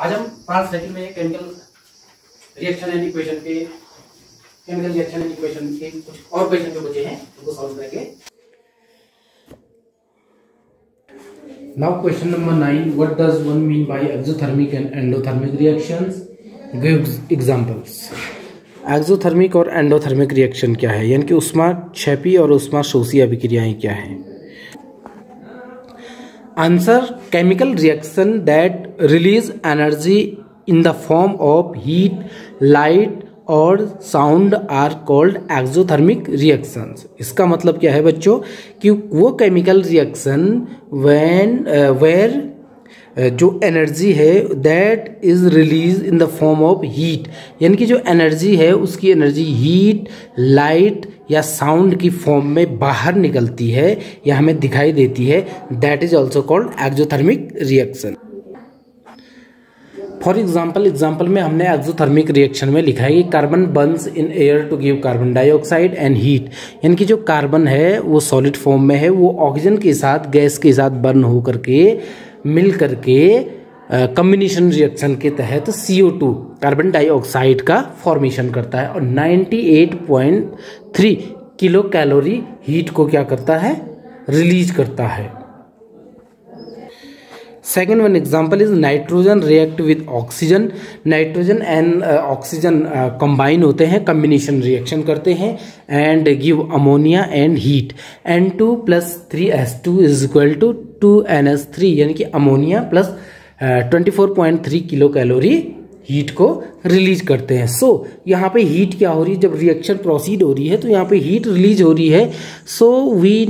आज हम part second में केमिकल रिएक्शन एंड इक्वेशन के कुछ और क्वेश्चन जो बचे हैं उनको सॉल्व करेंगे। Now question number 9, what does one mean by exothermic and endothermic reactions? Give examples. Exothermic और एंडोथर्मिक रिएक्शन क्या है, यानी कि ऊष्माक्षेपी और ऊष्माशोषी अभिक्रियाएं क्या है? Answer, chemical reaction that release energy in the form of heat, light और sound are called exothermic reactions. इसका मतलब क्या है बच्चों कि वो केमिकल रिएक्शन वेयर जो एनर्जी है that is release in the form of heat, यानी कि जो एनर्जी है उसकी एनर्जी हीट, लाइट या साउंड की फॉर्म में बाहर निकलती है या हमें दिखाई देती है, that is also called exothermic reaction. For example में हमने एक्सोथर्मिक रिएक्शन में लिखा है कि carbon burns in air to give carbon dioxide and heat, यानी कि जो कार्बन है वो सॉलिड फॉर्म में है, वो ऑक्सीजन के साथ गैस के साथ बर्न हो करके मिल करके कम्बिनेशन रिएक्शन के तहत CO2 कार्बन डाइऑक्साइड का फॉर्मेशन करता है और 98.3 किलो कैलोरी हीट को क्या करता है, रिलीज करता है। Second one example is nitrogen react with oxygen. Nitrogen and oxygen combine होते हैं, कम्बिनेशन रिएक्शन करते हैं and give ammonia and heat. N2 + 3H2 is equal to 2NH3, यानी कि ammonia plus 24.3 kilo calorie heat को release करते हैं। सो यहाँ पे हीट क्या हो रही है, जब रिएक्शन प्रोसीड हो रही है तो यहाँ पे हीट रिलीज हो रही है। So we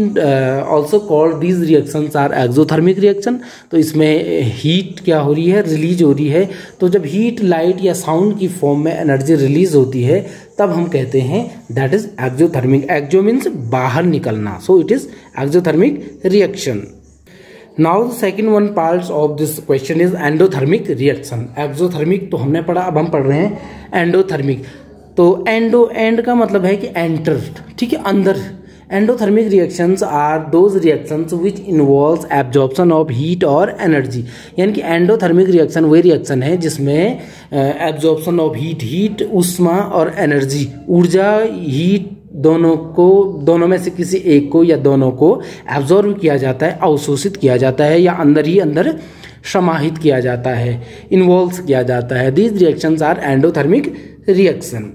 also call these reactions are exothermic reaction. तो इसमें हीट क्या हो रही है, रिलीज हो रही है। तो जब हीट, लाइट या साउंड की फॉर्म में एनर्जी रिलीज होती है तब हम कहते हैं that is exothermic. Exo means बाहर निकलना, so it is exothermic reaction. Now the second one part of this question is endothermic reaction. Exothermic तो हमने पढ़ा, अब हम पढ़ रहे हैं एंडोथर्मिक। तो एंड का मतलब है कि एंटर, ठीक है, अंदर। Endothermic reactions are those reactions which involves absorption of heat और एनर्जी, यानी कि एंडोथर्मिक रिएक्शन वही रिएक्शन है जिसमें एब्जॉर्प्शन ऑफ हीट, ऊष्मा और एनर्जी, ऊर्जा, हीट, दोनों में से किसी एक को या दोनों को एब्जॉर्ब किया जाता है, अवशोषित किया जाता है या अंदर ही अंदर समाहित किया जाता है, इन्वॉल्व किया जाता है। These reactions are endothermic reaction.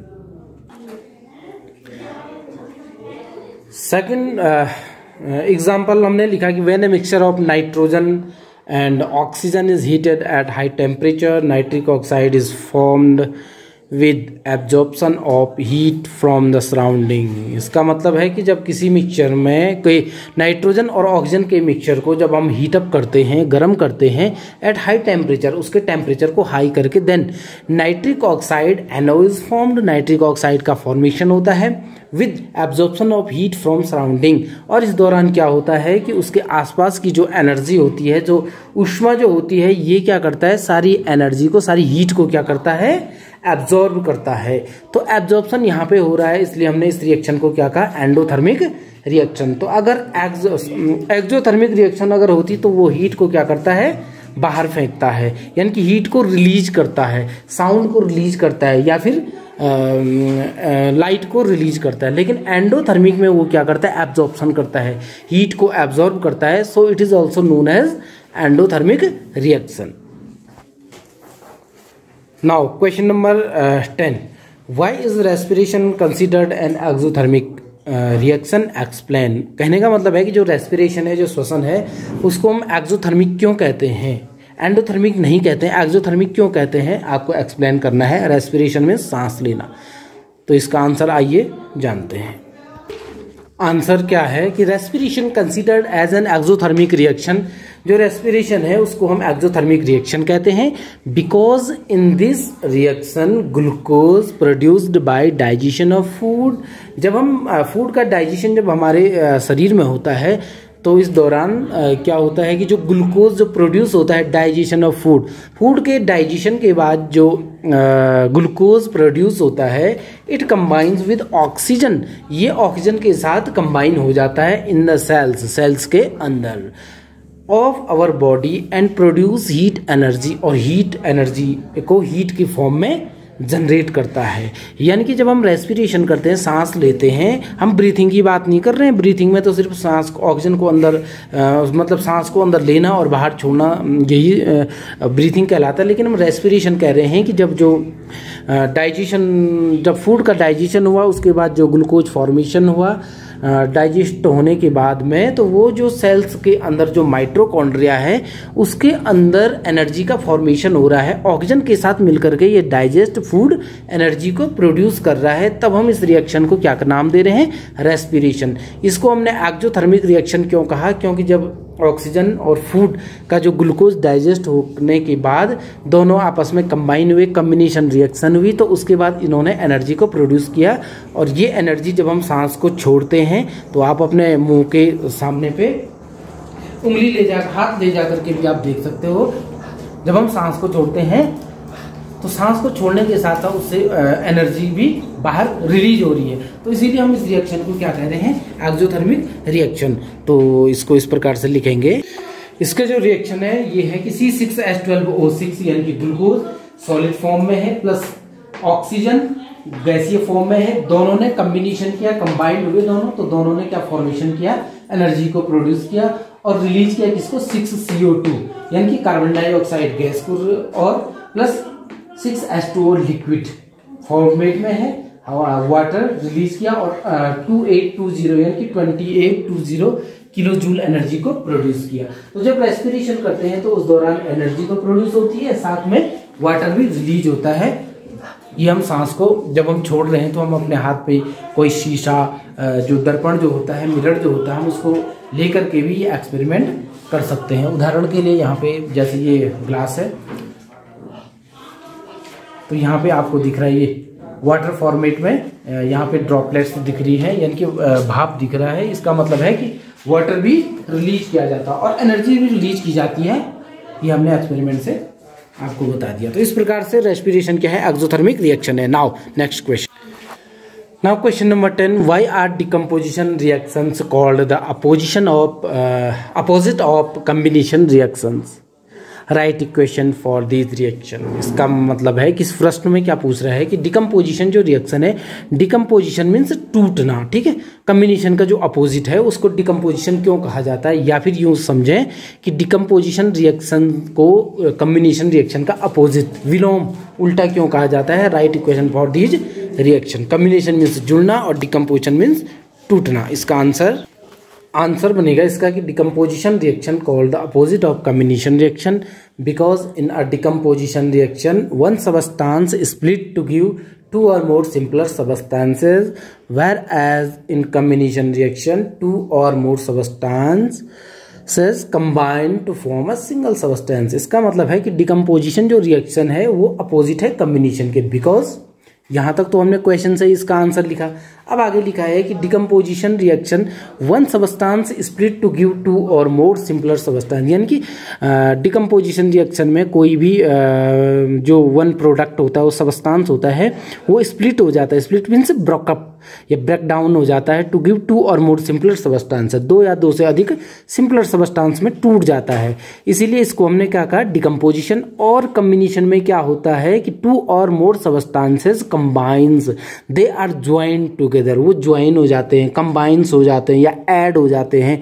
Second example हमने लिखा कि when a mixture of nitrogen and oxygen is heated at high temperature, nitric oxide is formed with absorption of heat from the surrounding. इसका मतलब है कि जब किसी मिक्सचर में कोई नाइट्रोजन और ऑक्सीजन के मिक्सचर को जब हम हीटअप करते हैं, गर्म करते हैं एट हाई टेम्परेचर, उसके टेम्परेचर को हाई करके, then nitric oxide NO is formed, nitric oxide का फॉर्मेशन होता है with absorption of heat from surrounding. और इस दौरान क्या होता है कि उसके आसपास की जो एनर्जी होती है, जो ऊष्मा जो होती है, ये क्या करता है, सारी एनर्जी को, सारी हीट को क्या करता है, एब्जॉर्ब करता है। तो एब्जॉर्प्शन यहाँ पे हो रहा है, इसलिए हमने इस रिएक्शन को क्या कहा, एंडोथर्मिक रिएक्शन। तो अगर एक्सोथर्मिक रिएक्शन अगर होती तो वो हीट को क्या करता है, बाहर फेंकता है, यानी कि हीट को रिलीज करता है, साउंड को रिलीज करता है या फिर लाइट को रिलीज करता है। लेकिन एंडोथर्मिक में वो क्या करता है, एब्जॉर्प्शन करता है, हीट को एब्जॉर्ब करता है। So it is also known as endothermic reaction. Now question number 10, why is respiration considered an exothermic reaction? Explain। कहने का मतलब है कि जो रेस्पिरेशन है, जो श्वसन है, उसको हम एक्सोथर्मिक क्यों कहते हैं, एंडोथर्मिक नहीं कहते हैं, एक्सोथर्मिक क्यों कहते हैं, आपको एक्सप्लेन करना है। रेस्पिरेशन में सांस लेना, तो इसका आंसर आइए जानते हैं। आंसर क्या है कि respiration considered as an exothermic reaction, जो रेस्पिरेशन है उसको हम एक्सोथर्मिक रिएक्शन कहते हैं, because in this reaction glucose produced by digestion of food. जब हम फूड का डाइजेशन जब हमारे शरीर में होता है तो इस दौरान क्या होता है कि जो ग्लूकोज जो प्रोड्यूस होता है, डाइजेशन ऑफ फूड के डाइजेशन के बाद जो ग्लूकोज प्रोड्यूस होता है, इट कंबाइंस विद ऑक्सीजन, ये ऑक्सीजन के साथ कंबाइन हो जाता है इन द सेल्स के अंदर। Of our body and produce heat energy, और हीट एनर्जी को हीट की फॉर्म में जनरेट करता है। यानी कि जब हम रेस्पिरेशन करते हैं, सांस लेते हैं, हम ब्रीथिंग की बात नहीं कर रहे हैं। ब्रीथिंग में तो सिर्फ सांस ऑक्सीजन को अंदर मतलब सांस को अंदर लेना और बाहर छोड़ना, यही ब्रीथिंग कहलाता है। लेकिन हम रेस्पिरेशन कह रहे हैं कि जब जो डाइजेशन, जब फूड का डाइजेशन हुआ, उसके बाद जो ग्लूकोज फॉर्मेशन हुआ डाइजेस्ट होने के बाद में, तो वो जो सेल्स के अंदर जो माइटोकॉन्ड्रिया है उसके अंदर एनर्जी का फॉर्मेशन हो रहा है। ऑक्सीजन के साथ मिलकर के ये डाइजेस्ट फूड एनर्जी को प्रोड्यूस कर रहा है। तब हम इस रिएक्शन को क्या नाम दे रहे हैं? रेस्पिरेशन। इसको हमने एक्सोथर्मिक रिएक्शन क्यों कहा? क्योंकि जब ऑक्सीजन और फूड का जो ग्लूकोज डाइजेस्ट होने के बाद दोनों आपस में कंबाइन हुए, कम्बिनेशन रिएक्शन हुई, तो उसके बाद इन्होंने एनर्जी को प्रोड्यूस किया। और ये एनर्जी जब हम सांस को छोड़ते हैं तो आप अपने मुंह के सामने पे उंगली ले जा, हाथ ले जा करके भी आप देख सकते हो। जब हम सांस को छोड़ते हैं तो सांस को छोड़ने के साथ साथ उससे एनर्जी भी बाहर रिलीज हो रही है। तो इसीलिए हम इस रिएक्शन को क्या कह रहे हैं? Exothermic reaction. तो इसको इस प्रकार से लिखेंगे। इसका जो रिएक्शन है ये है कि C6H12O6 यानी कि ग्लूकोज सॉलिड फॉर्म में है प्लस ऑक्सीजन गैसीय फॉर्म में है। दोनों ने कम्बिनेशन किया, कंबाइंड हुए दोनों, तो दोनों ने क्या फॉर्मेशन किया? एनर्जी को प्रोड्यूस किया और रिलीज किया किसको? 6CO2 यानी कि कार्बन डाइऑक्साइड गैस को, और प्लस 6H2O लिक्विड फॉर्मेट में है, वाटर रिलीज किया, और 2820 यानी कि 2820 किलो जूल एनर्जी को प्रोड्यूस किया। तो जब रेस्पिरेशन करते हैं तो उस दौरान एनर्जी को प्रोड्यूस होती है, साथ में वाटर भी रिलीज होता है। ये हम सांस को जब हम छोड़ रहे हैं तो हम अपने हाथ पे कोई शीशा, जो दर्पण जो होता है, मिरर जो होता है, हम उसको लेकर के भी ये एक्सपेरिमेंट कर सकते हैं। उदाहरण के लिए यहाँ पे जैसे ये ग्लास है, तो यहाँ पे आपको दिख रहा है ये वाटर फॉर्मेट में, यहाँ पे ड्रॉपलेट्स दिख रही है, यानी कि भाप दिख रहा है। इसका मतलब है कि वाटर भी रिलीज किया जाता है और एनर्जी भी रिलीज की जाती है। ये हमने एक्सपेरिमेंट से आपको बता दिया। तो इस प्रकार से रेस्पिरेशन क्या है? एक्सोथर्मिक रिएक्शन है। Now next question. Now question number 10, why are decomposition reactions called the opposite of combination reactions? Write equation for this reaction. इसका मतलब है कि इस प्रश्न में क्या पूछ रहा है कि डिकम्पोजिशन जो रिएक्शन है, डिकम्पोजिशन मीन्स टूटना, ठीक है। कम्बिनेशन का जो अपोजिट है उसको डिकम्पोजिशन क्यों कहा जाता है, या फिर यूं समझें कि डिकम्पोजिशन रिएक्शन को कम्बिनेशन रिएक्शन का अपोजिट, विलोम, उल्टा क्यों कहा जाता है? Right equation for this reaction. Combination means जुड़ना और डिकम्पोजिशन मीन्स टूटना। इसका आंसर बनेगा इसका कि decomposition reaction called the opposite of combination reaction because in a decomposition reaction one substance split to give two or more simpler substances, whereas in combination reaction two or more substances combine to form a single substance। इसका मतलब है कि decomposition जो reaction है वो opposite है combination के। Because यहाँ तक तो हमने क्वेश्चन से इसका आंसर लिखा। अब आगे लिखा है कि decomposition reaction one substance split to give two और मोर सिंपलर सबस्टांस, यानी कि डिकम्पोजिशन रिएक्शन में कोई भी जो वन प्रोडक्ट होता है, वो सबस्टांस होता है, वो स्प्लिट हो जाता है। स्प्लिट मीन्स ब्रेकअप या ब्रेक डाउन हो जाता है। टू गिव टू और मोर सिंपलर सबस्टांस, दो या दो से अधिक सिंपलर सबस्टांस में टूट जाता है। इसीलिए इसको हमने क्या कहा? डिकम्पोजिशन। और कम्बिनेशन में क्या होता है कि टू और more substances combines, they are joint together, वो ज्वाइन हो जाते हैं, कंबाइंस हो जाते हैं या ऐड हो जाते हैं।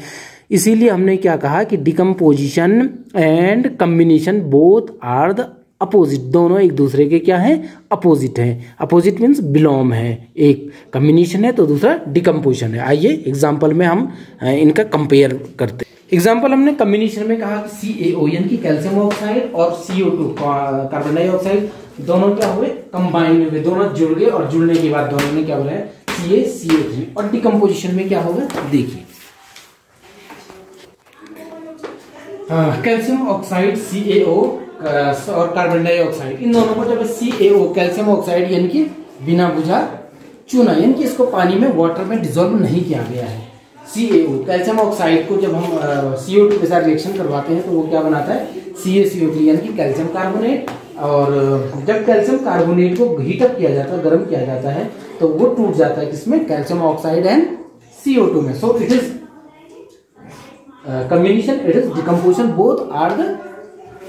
इसीलिए हमने क्या कहा कि decomposition and combination both are the opposite, दोनों एक दूसरे के क्या हैं? अपोजिट हैं। अपोजिट मीन्स बिलोम है। एक कम्बिनेशन है तो दूसरा डिकम्पोजिशन है। आइए एग्जाम्पल में हम इनका कंपेयर करते हैं। एग्जाम्पल हमने कम्बिनेशन में कहा कि CaO यानी कि कैल्शियम ऑक्साइड और CO2 कार्बन डाइऑक्साइड दोनों क्या हुए? कंबाइन हुए, दोनों जुड़ गए और जुड़ने के बाद दोनों ने क्या बोला है? CaCO3। और डिकम्पोजिशन में क्या होगा? देखिए, कैल्शियम ऑक्साइड CaO और कार्बन डाइऑक्साइड, इन दोनों को जब CaO कैल्शियम ऑक्साइड यानी कि बिना बुझा चूना, यानी कि इसको पानी में वाटर में डिसॉल्व नहीं किया गया है। CaO कैल्शियम ऑक्साइड को जब हम CO2 के साथ रिएक्शन करवाते हैं तो वो क्या बनाता है? CaCO3 यानी कि कैल्शियम कार्बोनेट। और जब कैल्शियम कार्बोनेट को हीटअप किया जाता है, गर्म किया जाता है, तो वो टूट जाता है किसमें? कैल्शियम ऑक्साइड एंड CO2 में। So it is combination, it is decomposition, both are the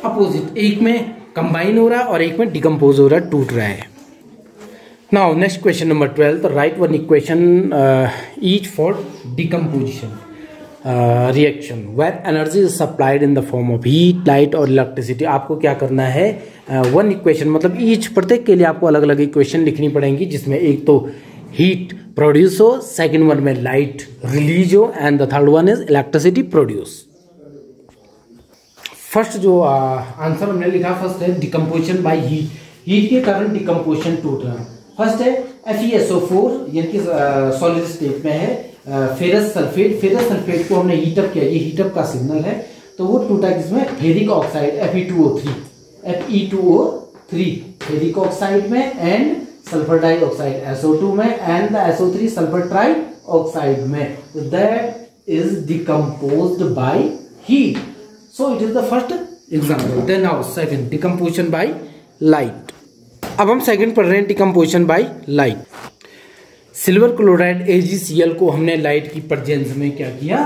opposite. एक में कंबाइन हो रहा है और एक में डिकम्पोज हो रहा है, टूट रहा है। Now next question number 12, write one equation each for decomposition reaction where energy is supplied in the form of heat, light और इलेक्ट्रिसिटी। आपको क्या करना है, वन इक्वेशन मतलब ईच, प्रत्येक के लिए आपको अलग अलग इक्वेशन लिखनी पड़ेंगी, जिसमें एक तो हीट प्रोड्यूस हो, सेकंड वन में लाइट रिलीज हो, and the third one is electricity produce. First जो आंसर हमने लिखा, फर्स्ट है डिकम्पोजिशन बाय हीट, हीट के कारण डिकम्पोजिशन टूट रहा है। फर्स्ट है FeSO4 यानी कि सॉलिड स्टेट में है, फेरस सल्फेट, फेरस सल्फेट को हमने हीटअप किया, ये हीटअप का सिग्नल है, तो वो टूटा किसमें, ferric oxide Fe2O3 ferric oxide में, एंड सल्फर डाइऑक्साइड SO2 में, and the SO3 sulphur trioxide में, that is decomposed by heat. So it is the first example. Then now second, decomposition by light. अब हम second पढ़ रहे हैं, decomposition by light. Silver chloride AgCl को हमने light की presence में क्या किया,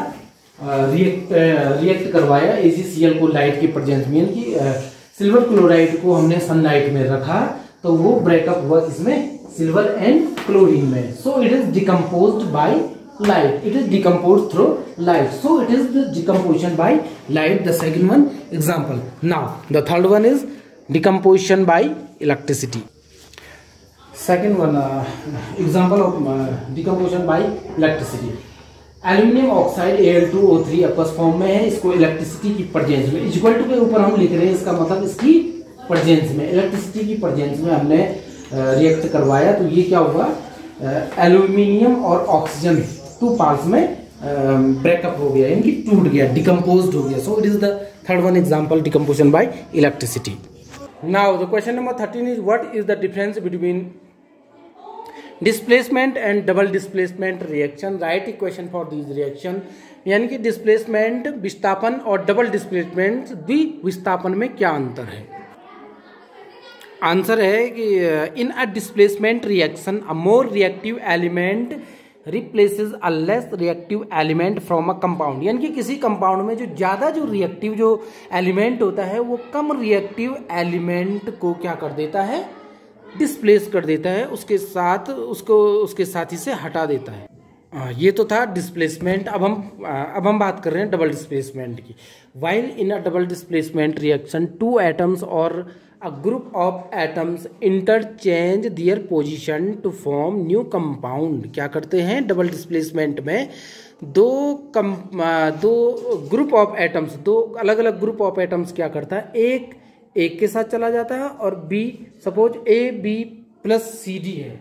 रिएक्ट करवाया AgCl को लाइट की प्रेजेंस में, यानी कि सिल्वर क्लोराइड को हमने सनलाइट में रखा, तो वो ब्रेकअप हुआ इसमें सिल्वर एंड क्लोरीन में। So it is decomposed by light, it is decomposed through light, so it is the decomposition by light, the second one example. Now the third one is decomposition bye electricity. Second one example of decomposition by electricity. Aluminium oxide Al2O3 aqueous form में है, इसको electricity की presence में, equal to के ऊपर हम लिख रहे हैं, इसका मतलब इसकी प्रेजेंस में, इलेक्ट्रिसिटी की प्रेजेंस में हमने रिएक्ट करवाया, तो ये क्या हुआ, एल्यूमिनियम और ऑक्सीजन 2 पार्ट्स में ब्रेकअप हो गया, यानी कि टूट गया, डिकम्पोज्ड हो गया। सो it is the third one example, decomposition bye electricity. Now the question number 13 is what is the difference between displacement and double displacement reaction, right equation for this reaction. यानी कि डिस्प्लेसमेंट विस्थापन और double displacement द्विविस्थापन में क्या अंतर है। Answer है कि in a displacement reaction a more reactive element replaces a less reactive element from a compound, यानी कि किसी कंपाउंड में जो ज्यादा जो रिएक्टिव जो एलिमेंट होता है वो कम रिएक्टिव एलिमेंट को क्या कर देता है, डिस्प्लेस कर देता है, उसके साथ उसको उसके साथी से हटा देता है। ये तो था डिस्प्लेसमेंट। अब हम बात कर रहे हैं डबल डिस्प्लेसमेंट की। While in a double displacement reaction 2 atoms और a group of atoms interchange their position to form new compound. क्या करते हैं डबल डिस्प्लेसमेंट में, दो ग्रुप ऑफ एटम्स, दो अलग अलग ग्रुप ऑफ एटम्स क्या करता है, एक के साथ चला जाता है और B, suppose AB plus CD है,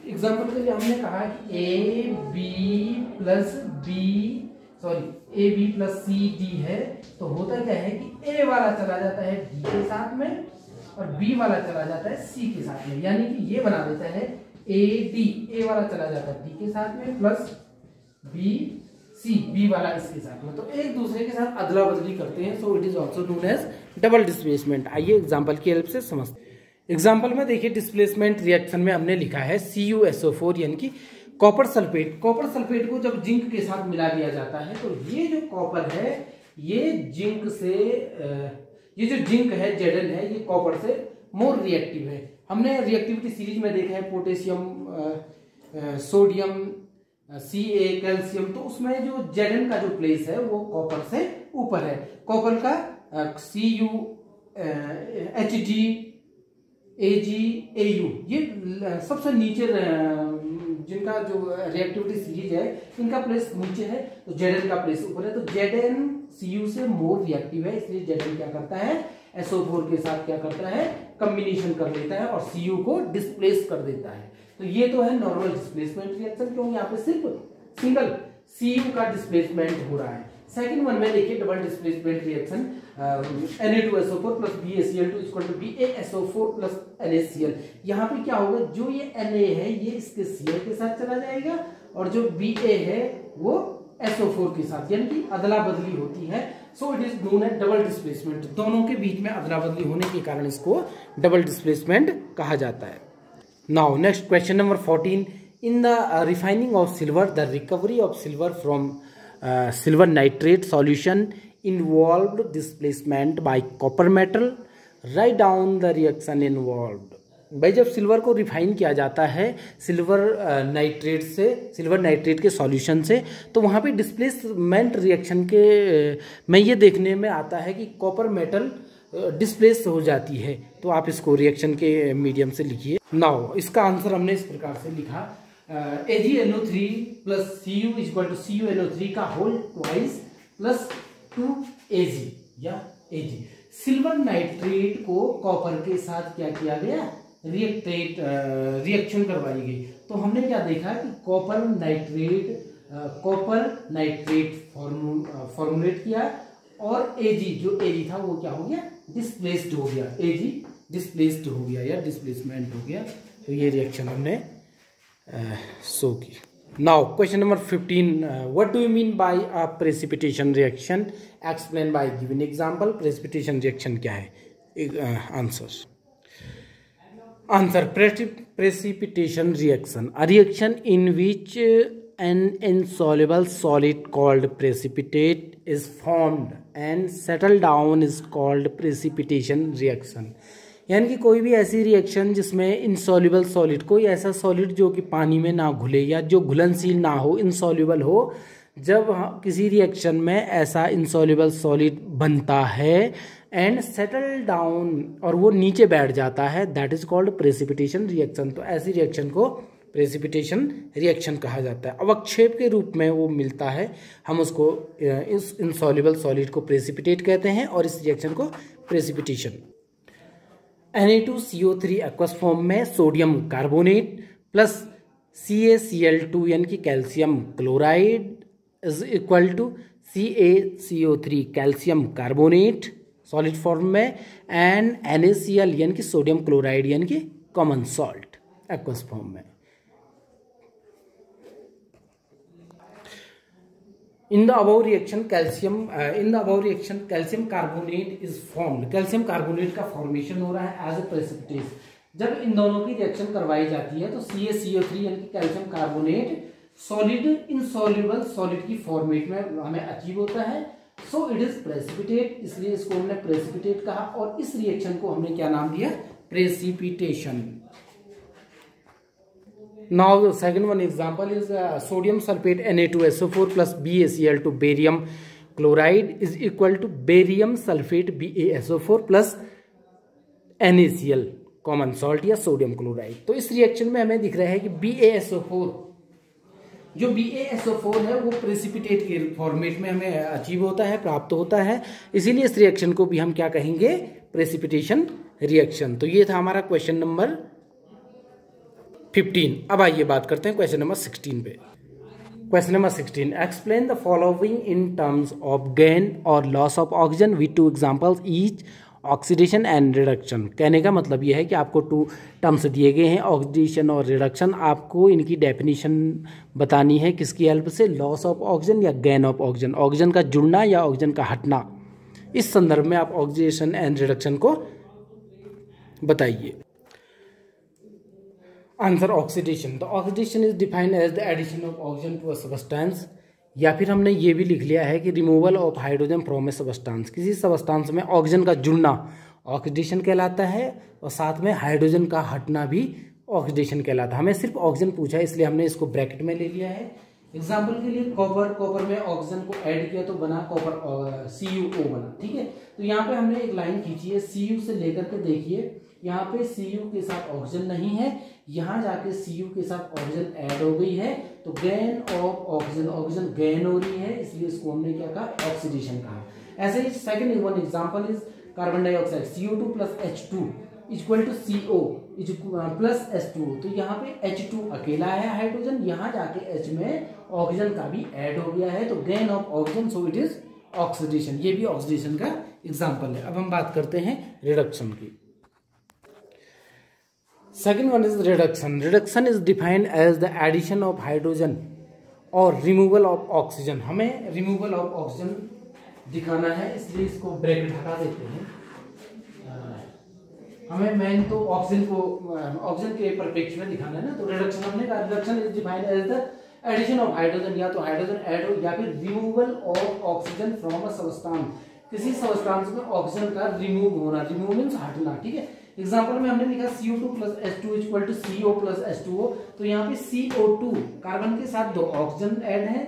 एग्जाम्पल के लिए हमने कहा कि AB प्लस CD है, तो होता क्या है कि A वाला चला जाता है D के साथ में और B वाला चला जाता है C के साथ में, यानी कि ये बना देता है AD, A वाला चला जाता है D के साथ में प्लस BC, B वाला इसके साथ में, तो एक दूसरे के साथ अदला बदली करते हैं। So it is also known as double displacement. आइए एग्जाम्पल की हेल्प से समझते हैं। एग्जाम्पल में देखिए, डिस्प्लेसमेंट रिएक्शन में हमने लिखा है CuSO4 यानी कि कॉपर सल्फेट। कॉपर सल्फेट को जब जिंक के साथ मिला दिया जाता है, तो ये जो कॉपर है ये जिंक से, ये जो जिंक है Zn है, ये कॉपर से मोर रिएक्टिव है। हमने रिएक्टिविटी सीरीज में देखा है पोटेशियम, सोडियम, Ca, कैल्शियम, तो उसमें जो Zn का जो प्लेस है वो कॉपर से ऊपर है। कॉपर का Cu, Hg, Ag, Au, ये सबसे नीचे जिनका जो रिएक्टिविटी सीरीज है इनका प्लेस नीचे है, तो Zn का प्लेस ऊपर है, तो Zn Cu से मोर रिएक्टिव है, इसलिए Zn क्या करता है, SO4 के साथ क्या करता है, कम्बिनेशन कर लेता है और Cu को डिस्प्लेस कर देता है। तो ये तो है नॉर्मल डिस्प्लेसमेंट रिएक्शन, क्योंकि यहाँ पे सिर्फ सिंगल Cu का डिस्प्लेसमेंट हो रहा है। सेकंड वन में देखिए double displacement reaction, Na2SO4 plus BaCl2 equal to BaSO4 plus NaCl। यहाँ पे क्या होगा, जो ये Na है ये इसके Cl के साथ चला जाएगा और जो Ba है वो SO4 के साथ, यानी कि अदला बदली होती है। So it is known as double displacement. दोनों के बीच में अदला बदली होने के कारण इसको डबल डिस्प्लेसमेंट कहा जाता है। Now next question number 14, in the refining of silver the recovery of silver from silver nitrate solution involved displacement bye copper metal, write down the reaction involved. भाई जब सिल्वर को रिफाइन किया जाता है silver nitrate के solution से, तो वहाँ पे डिस्प्लेसमेंट रिएक्शन के में ये देखने में आता है कि कॉपर मेटल डिस्प्लेस हो जाती है। तो आप इसको रिएक्शन के मीडियम से लिखिए। नाउ इसका आंसर हमने इस प्रकार से लिखा, AgNO3 plus Cu equal to CuNO3 का होल ट्वाइस प्लस 2Ag या Ag। सिल्वर नाइट्रेट को कॉपर के साथ क्या किया गया, रिएक्शन करवाई गई। तो हमने क्या देखा कि कॉपर नाइट्रेट फॉर्मुलेट किया और Ag जो Ag था वो क्या हो गया, डिस्प्लेस्ड हो गया। Ag डिस्प्लेस्ड हो गया या डिस्प्लेसमेंट हो गया। तो ये रिएक्शन हमने शो की। Now question number 15, what do you mean by a precipitation reaction, explain by given example. Precipitation reaction क्या है? Answer precipitation reaction, a reaction in which an insoluble solid called precipitate is formed and settle down is called precipitation reaction। यानी कि कोई भी ऐसी reaction जिसमें insoluble solid, कोई ऐसा सॉलिड जो कि पानी में ना घुले या जो घुलनशील ना हो, इनसॉल्युबल हो, जब किसी रिएक्शन में ऐसा इनसॉल्युबल सॉलिड बनता है एंड सेटल डाउन और वो नीचे बैठ जाता है, that is called precipitation reaction. तो ऐसी रिएक्शन को प्रेसिपिटेशन रिएक्शन कहा जाता है। अवक्षेप के रूप में वो मिलता है, हम उसको इस इनसॉल्युबल सॉलिड को प्रेसिपिटेट कहते हैं और इस रिएक्शन को प्रेसिपिटेशन। Na2CO3 एक्वस फॉर्म में सोडियम कार्बोनेट प्लस CaCl2 यानी कि calcium chloride is equal to CaCO3 calcium carbonate solid form में एंड NaCl यानी कि सोडियम क्लोराइड यानी कि कॉमन सॉल्ट एक्वस फॉर्म में। In the above reaction calcium carbonate is formed। Calcium carbonate का formation हो रहा है एज ए प्रेसिपिटेट। जब इन दोनों की रिएक्शन करवाई जाती है तो CaCO3 यानी कि calcium carbonate solid insoluble solid की फॉर्मेट में हमें अचीव होता है। सो इट इज प्रेसिपिटेट, इसलिए इसको हमने प्रेसिपिटेट कहा और इस रिएक्शन को हमने क्या नाम दिया, precipitation. Now the second one example is sodium sulfate Na2SO4 plus BaCl2 barium chloride is equal to barium sulfate BaSO4 plus NaCl common salt या सोडियम क्लोराइड। तो इस रिएक्शन में हमें दिख रहा है कि BaSO4 जो BaSO4 है वो प्रेसिपिटेट के फॉर्मेट में हमें अचीव होता है, प्राप्त होता है, इसीलिए इस रिएक्शन को भी हम क्या कहेंगे, प्रेसिपिटेशन रिएक्शन। तो ये था हमारा क्वेश्चन नंबर 15। अब आइए बात करते हैं क्वेश्चन नंबर 16 पे। Question number 16, explain the following in terms of gain और loss of oxygen with two examples each, oxidation and reduction. कहने का मतलब यह है कि आपको 2 टर्म्स दिए गए हैं, ऑक्सीडेशन और रिडक्शन, आपको इनकी डेफिनेशन बतानी है किसकी हेल्प से, लॉस ऑफ ऑक्सीजन या गेन ऑफ ऑक्सीजन, ऑक्सीजन का जुड़ना या ऑक्सीजन का हटना। इस संदर्भ में आप ऑक्सीडेशन एंड रिडक्शन को बताइए। Answer oxidation. The oxidation is defined as the addition of oxygen to a substance, या फिर हमने ये भी लिख लिया है कि removal of hydrogen from a substance. किसी सबस्टेंस में ऑक्सीजन का जुड़ना ऑक्सीडेशन कहलाता है और साथ में हाइड्रोजन का हटना भी ऑक्सीडेशन कहलाता है। हमें सिर्फ ऑक्सीजन पूछा है इसलिए हमने इसको ब्रैकेट में ले लिया है। एग्जाम्पल के लिए कॉपर में ऑक्सीजन को ऐड किया तो बना कॉपर CuO बना, ठीक है। तो यहाँ पे हमने एक लाइन खींची है, Cu से लेकर के देखिए, यहाँ पे Cu के साथ ऑक्सीजन नहीं है, यहाँ जाके Cu के साथ ऑक्सीजन ऐड हो गई है, तो gain of oxygen, oxygen gain हो रही है, इसलिए इसको हमने क्या कहा, ऑक्सीडेशन कहा। ऐसे ही second one example is carbon dioxide CO2 plus H2 equal to CO plus H2। तो यहाँ पे H2 अकेला है हाइड्रोजन, यहाँ जाके H में ऑक्सीजन का भी ऐड हो गया है, तो gain of oxygen, so it is oxidation. ये भी ऑक्सीडेशन का एग्जाम्पल है। अब हम बात करते हैं रिडक्शन की। Second one is reduction. Reduction is defined as the addition of hydrogen और रिमूवल ऑफ ऑक्सीजन। हमें रिमूवल ऑफ ऑक्सीजन दिखाना है, इसलिए इसको ब्रैकेट हटा देते हैं। हमें मेन तो ऑक्सीजन को ऑक्सीजन के परिप्रेक्ष्य में दिखाना है ना, तो रिडक्शन हमने कहा, reduction is defined as the addition of hydrogen, या तो हाइड्रोजन ऐड हो, या फिर removal of oxygen from a substance, किसी सबस्टांस में ऑक्सीजन का रिमूव होना, रिमूव मींस हटना, ठीक है। एग्जांपल में हमने लिखा CO2 plus H2 equal to CO plus H2O, तो यहाँ पे CO2 कार्बन के साथ 2 ऑक्सीजन ऐड है,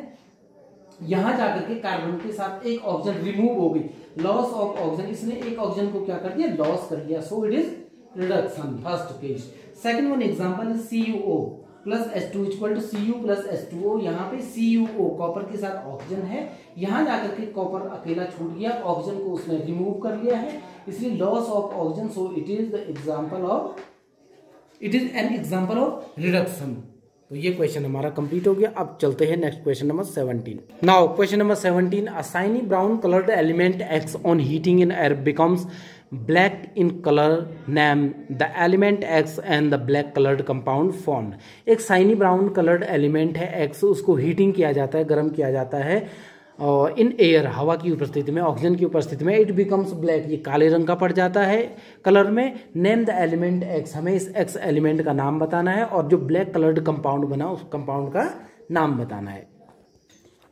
यहां जाकर के कार्बन के साथ एक ऑक्सीजन रिमूव हो गई, लॉस ऑफ ऑक्सीजन, इसने एक ऑक्सीजन को क्या कर दिया, लॉस कर दिया, so it is reduction, first case. Second one example है CuO plus H2 equal to Cu plus H2O, यहाँ पे CuO कॉपर के साथ ऑक्सीजन है, यहां जाकर के कॉपर अकेला छूट गया, ऑक्सीजन को उसने रिमूव कर लिया है, इसलिए loss of oxygen, so it is the example of, it is an example of reduction. तो ये क्वेश्चन हमारा कंप्लीट हो गया। अब चलते हैं next question number 17। Now question number 17, a shiny brown coloured element x on heating in air becomes black in color, name the element X and the black colored compound formed। एक shiny brown coloured element है X, उसको heating किया जाता है, गर्म किया जाता है और इन एयर, हवा की उपस्थिति में, ऑक्सीजन की उपस्थिति में, इट बिकम्स ब्लैक, ये काले रंग का पड़ जाता है कलर में। नेम द एलिमेंट X, हमें इस X एलिमेंट का नाम बताना है और जो ब्लैक कलर्ड कंपाउंड बना उस कंपाउंड का नाम बताना है।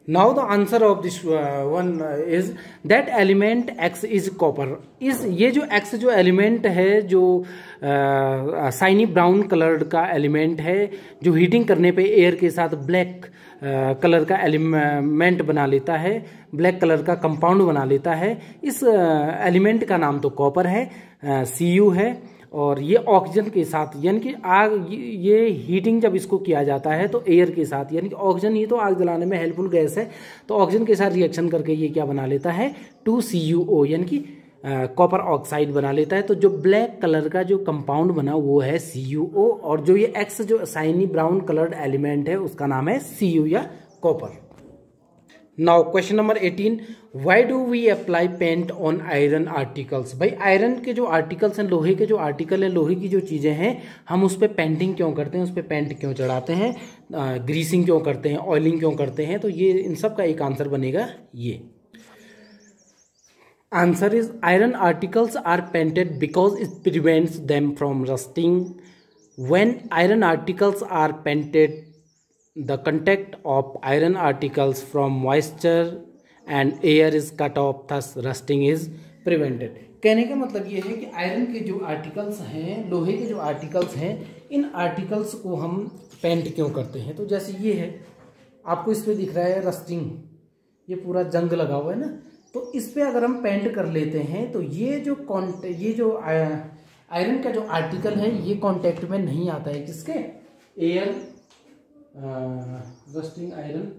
Now the answer of this one is that element X is copper। इस ये जो X जो एलिमेंट है, जो शाइनी ब्राउन कलर्ड का एलिमेंट है, जो हीटिंग करने पे एयर के साथ ब्लैक कलर का एलिमेंट बना लेता है, ब्लैक कलर का कंपाउंड बना लेता है, इस एलिमेंट का नाम तो कॉपर है, Cu है, और ये ऑक्सीजन के साथ, यानी कि आग, ये हीटिंग जब इसको किया जाता है तो एयर के साथ, यानी कि ऑक्सीजन ही तो आग जलाने में हेल्पफुल गैस है, तो ऑक्सीजन के साथ रिएक्शन करके ये क्या बना लेता है, 2CuO, यानी कि कॉपर ऑक्साइड बना लेता है। तो जो ब्लैक कलर का जो कंपाउंड बना वो है CuO, और जो ये X जो शाइनी ब्राउन कलर्ड एलिमेंट है उसका नाम है Cu या copper. Now question number 18, why do we apply paint on iron articles. भाई आयरन के जो आर्टिकल्स हैं, लोहे के जो आर्टिकल हैं, लोहे की जो चीज़ें हैं, हम उस पर पेंटिंग क्यों करते हैं, उस पर पेंट क्यों चढ़ाते हैं, ग्रीसिंग क्यों करते हैं, ऑयलिंग क्यों करते हैं, तो ये इन सब का एक आंसर बनेगा ये। Answer is iron articles are painted because it prevents them from rusting. When iron articles are painted, the contact of iron articles from moisture and air is cut off, thus rusting is prevented। कहने का मतलब ये है कि iron के जो articles हैं, लोहे के जो आर्टिकल्स हैं, इन आर्टिकल्स को हम पेंट क्यों करते हैं, तो जैसे ये है, आपको इस पे दिख रहा है रस्टिंग, ये पूरा जंग लगा हुआ है ना, तो इस पे अगर हम पेंट कर लेते हैं तो ये जो आयरन का जो आर्टिकल है ये कॉन्टेक्ट में नहीं आता है, किसके, air, rusting iron,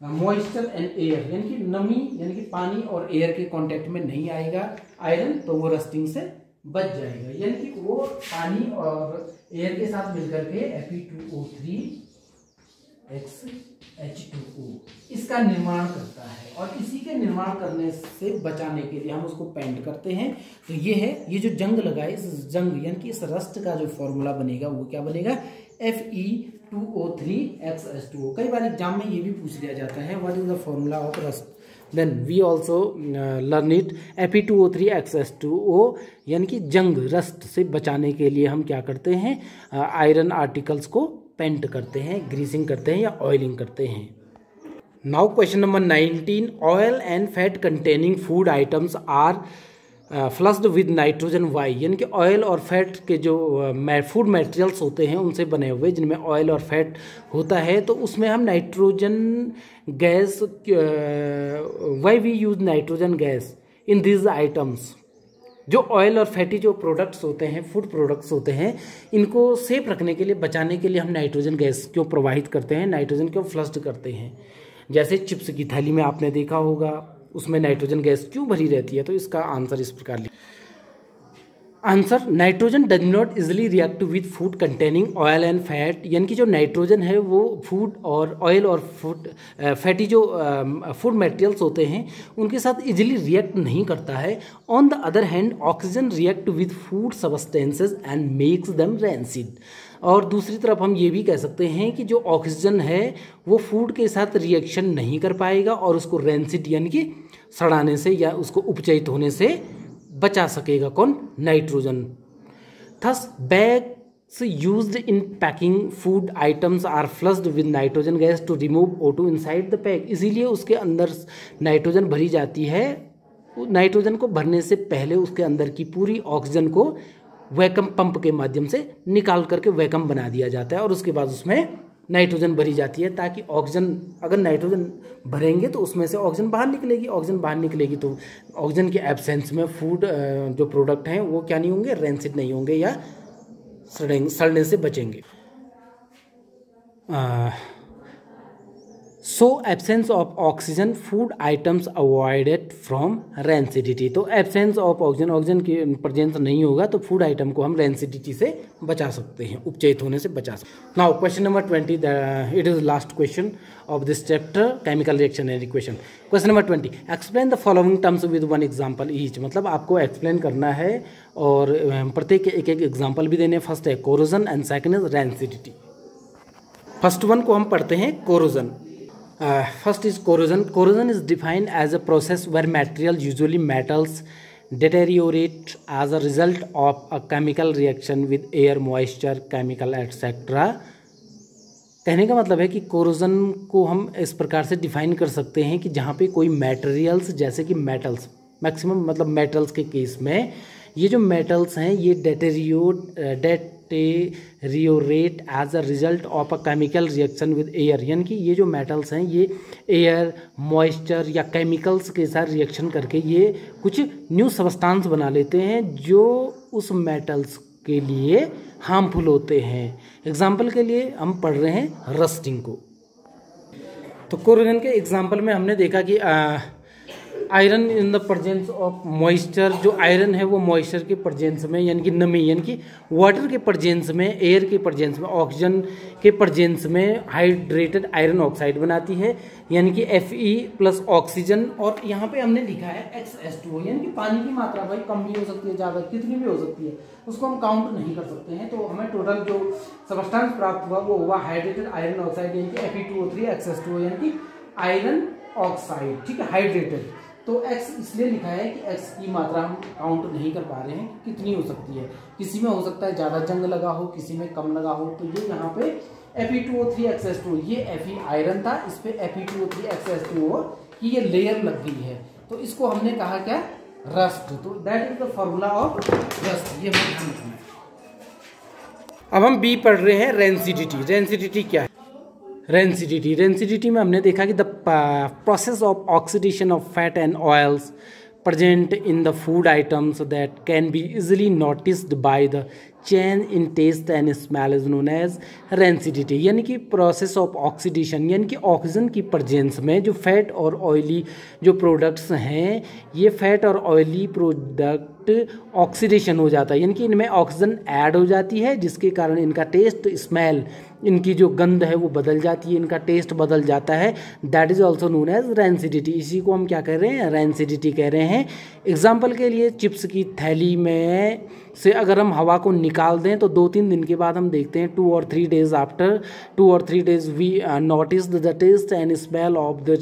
moisture and air, यानी कि नमी, यानी कि पानी और एयर के कांटेक्ट में नहीं आएगा आयरन, तो वो रस्टिंग से बच जाएगा, यानी कि वो पानी और एयर के साथ मिलकर के Fe2O3 H2O इसका निर्माण करता है, और इसी के निर्माण करने से बचाने के लिए हम उसको पेंट करते हैं। तो ये है, ये जो जंग लगा है, इस जंग यानी कि इस रस्ट का जो फॉर्मूला बनेगा वो क्या बनेगा, Fe2O3H2O। कई बार एग्जाम में ये भी पूछ लिया जाता है, what is the formula of rust, then we also learn it. Fe2O3H2O यानी कि जंग, रस्ट से बचाने के लिए हम क्या करते हैं, आयरन आर्टिकल्स को पेंट करते हैं, ग्रीसिंग करते हैं या ऑयलिंग करते हैं। Now question number 19, oil and fat containing food items are flushed with nitrogen why, यानी कि ऑयल और फैट के जो फूड मटेरियल्स होते हैं उनसे बने हुए, जिनमें ऑयल और फैट होता है, तो उसमें हम nitrogen gas, why we use nitrogen gas in this items. जो ऑयल और फैटी जो प्रोडक्ट्स होते हैं, फूड प्रोडक्ट्स होते हैं, इनको सेफ रखने के लिए, बचाने के लिए हम नाइट्रोजन गैस क्यों प्रोवाइड करते हैं, नाइट्रोजन क्यों फ्लश्ड करते हैं। जैसे चिप्स की थैली में आपने देखा होगा, उसमें नाइट्रोजन गैस क्यों भरी रहती है, तो इसका आंसर इस प्रकार लिखा। Answer, nitrogen does not easily react with food containing oil and fat, यानी कि जो नाइट्रोजन है वो फूड और ऑयल और फूड फैटी जो फूड मटेरियल्स होते हैं उनके साथ इजिली रिएक्ट नहीं करता है। On the other hand oxygen react with food substances and makes them rancid. और दूसरी तरफ हम ये भी कह सकते हैं कि जो ऑक्सीजन है वो फूड के साथ रिएक्शन नहीं कर पाएगा और उसको रैंसिड यानी कि सड़ाने से या उसको उपचयित होने से बचा सकेगा, कौन, nitrogen. Thus back used in packing food items are flushed with nitrogen gas to remove O2 inside the pack। इसीलिए उसके अंदर नाइट्रोजन भरी जाती है। नाइट्रोजन को भरने से पहले उसके अंदर की पूरी ऑक्सीजन को वैक्यूम पंप के माध्यम से निकाल करके वैक्यूम बना दिया जाता है और उसके बाद उसमें नाइट्रोजन भरी जाती है, ताकि ऑक्सीजन, अगर नाइट्रोजन भरेंगे तो उसमें से ऑक्सीजन बाहर निकलेगी। ऑक्सीजन बाहर निकलेगी तो ऑक्सीजन के एब्सेंस में फूड जो प्रोडक्ट हैं वो क्या नहीं होंगे, रेंसिड नहीं होंगे या सड़ने से बचेंगे। So absence of oxygen food items avoided from rancidity. तो एब्सेंस ऑफ ऑक्सीजन, ऑक्सीजन की प्रेजेंस नहीं होगा तो फूड आइटम को हम रेंसिडिटी से बचा सकते हैं, उपचयित होने से बचा सकते हैं। Now question number 20, it is last question of this chapter, chemical reaction and equation. Question number 20, explain the following terms with one example each. मतलब आपको एक्सप्लेन करना है और प्रत्येक एक एक एग्जाम्पल भी देने। फर्स्ट है corrosion and second is rancidity. First one को हम पढ़ते हैं corrosion. First is corrosion. Corrosion is defined as a process where material, usually metals, deteriorate as a result of a chemical reaction with air, moisture, chemical etc. कहने का मतलब है कि corrosion को हम इस प्रकार से डिफाइन कर सकते हैं कि जहाँ पे कोई मटेरियल्स, जैसे कि मेटल्स, मैक्सिमम मतलब मेटल्स के केस में ये जो मेटल्स हैं ये deteriorate as a result of a chemical reaction with air. यानी कि ये जो मेटल्स हैं ये एयर, मॉइस्चर या केमिकल्स के साथ रिएक्शन करके ये कुछ न्यू सब्सटेंस बना लेते हैं जो उस मेटल्स के लिए हार्मफुल होते हैं। एग्जाम्पल के लिए हम पढ़ रहे हैं रस्टिंग को। तो कोरोजन के एग्जाम्पल में हमने देखा कि iron in the presence of moisture, जो आयरन है वो मॉइस्चर के प्रेजेंस में, यानी कि नमी, यानी कि वाटर के प्रेजेंस में, एयर के प्रेजेंस में, ऑक्सीजन के प्रेजेंस में हाइड्रेटेड आयरन ऑक्साइड बनाती है, यानी कि Fe प्लस ऑक्सीजन। और यहाँ पे हमने लिखा है XH2O, यानी कि पानी की मात्रा भाई कम भी हो सकती है, ज़्यादा, कितनी भी हो सकती है, उसको हम काउंट नहीं कर सकते हैं। तो हमें टोटल जो सब्सटेंस प्राप्त हुआ वो हुआ हाइड्रेटेड आयरन ऑक्साइड, यानी कि Fe2O3 XH2O, यानी कि आयरन ऑक्साइड, ठीक है, हाइड्रेटेड। तो X इसलिए लिखा है कि X की मात्रा हम काउंट नहीं कर पा रहे हैं कि कितनी हो सकती है। किसी में हो सकता है ज़्यादा जंग लगा हो, किसी में कम लगा हो। तो ये यहाँ पे Fe2O3 XH2O, ये Fe आयरन था, इस पे Fe2O3 XH2O की ये लेयर लग गई है, तो इसको हमने कहा क्या, रस्ट। तो that is the formula of rust, ये हमें ध्यान रखना है। अब हम बी पढ़ रहे हैं रेंसिडिटी। रेंसिडिटी क्या है? रेंसिडिटी में हमने देखा कि the process of oxidation of fat and oils present in the food items that can be easily noticed by the change in taste and smell is known as rancidity। यानी कि process of oxidation, यानी कि oxygen की presence में जो fat और oily जो products हैं, ये फैट और ऑयली प्रोडक्ट ऑक्सीडेशन हो जाता है, यानी कि इनमें ऑक्सीजन ऐड हो जाती है, जिसके कारण इनका टेस्ट, स्मेल, इनकी जो गंध है वो बदल जाती है, इनका टेस्ट बदल जाता है। That is also known as rancidity. इसी को हम क्या कह रहे हैं, रेंसिडिटी कह रहे हैं। एग्जाम्पल के लिए चिप्स की थैली में से अगर हम हवा को निकाल दें तो 2-3 दिन के बाद हम देखते हैं 2 और 3 days आफ्टर 2 और 3 days we notice the taste and smell of the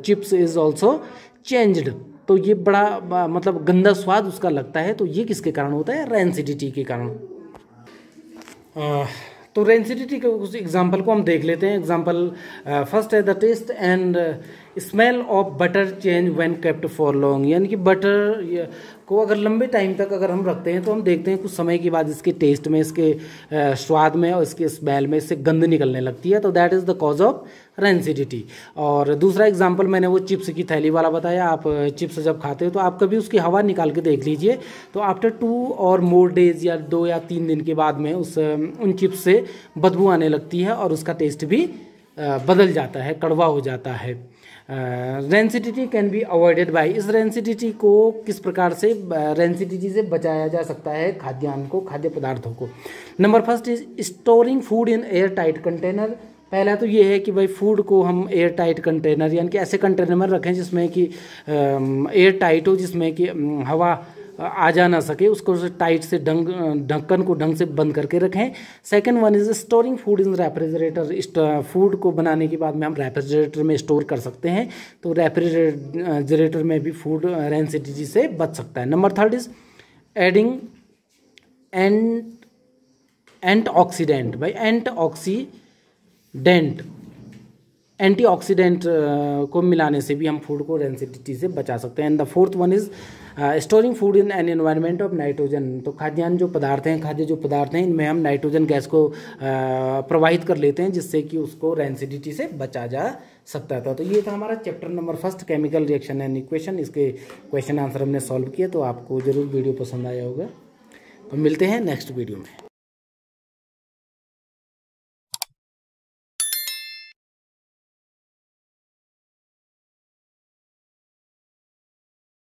chips is also changed. तो ये बड़ा मतलब गंदा स्वाद उसका लगता है। तो ये किसके कारण होता है, रेंसिडिटी के कारण। तो रेंसिडिटी के उस एग्जाम्पल को हम देख लेते हैं। एग्जाम्पल फर्स्ट है the taste and smell of butter change when kept for long. यानी कि बटर को अगर लंबे टाइम तक अगर हम रखते हैं तो हम देखते हैं कुछ समय के बाद इसके टेस्ट में, इसके स्वाद में और इसके स्मेल में इससे गंध निकलने लगती है। तो that is the cause of rancidity. और दूसरा एग्जाम्पल मैंने वो चिप्स की थैली वाला बताया। आप चिप्स जब खाते हो तो आप कभी उसकी हवा निकाल के देख लीजिए, तो आफ्टर 2 और मोर डेज या 2 या 3 दिन के बाद में उन चिप्स से बदबू आने लगती है और उसका टेस्ट भी बदल जाता है, कड़वा हो जाता है। Rancidity can be avoided by. इस रेंसिडिटी को किस प्रकार से, रेंसिडिटी से बचाया जा सकता है खाद्यान्न को, खाद्य पदार्थों को। Number first is storing food in air tight container. पहला तो ये है कि भाई फूड को हम एयर टाइट कंटेनर, यानी कि ऐसे कंटेनर में रखें जिसमें कि एयर टाइट हो, जिसमें कि हवा आ जा ना सके, उसको टाइट से ढक्कन को ढंग से बंद करके रखें। Second one is storing food in refrigerator. Food को बनाने के बाद में हम रेफ्रिजरेटर में स्टोर कर सकते हैं, तो रेफ्रिजरेटर में भी फूड रेंसिडिटी से बच सकता है। Number third is adding and antioxidant भाई, एंटीऑक्सीडेंट को मिलाने से भी हम फूड को रेंसिडिटी से बचा सकते हैं। And the fourth one is storing food in an environment of nitrogen. तो खाद्य जो पदार्थ हैं इनमें हम नाइट्रोजन गैस को प्रवाहित कर लेते हैं, जिससे कि उसको रेंसिडिटी से बचा जा सकता था। तो ये था हमारा chapter number 1 chemical reaction and equation. इसके क्वेश्चन आंसर हमने सॉल्व किए, तो आपको जरूर वीडियो पसंद आया होगा। तो मिलते हैं नेक्स्ट वीडियो में।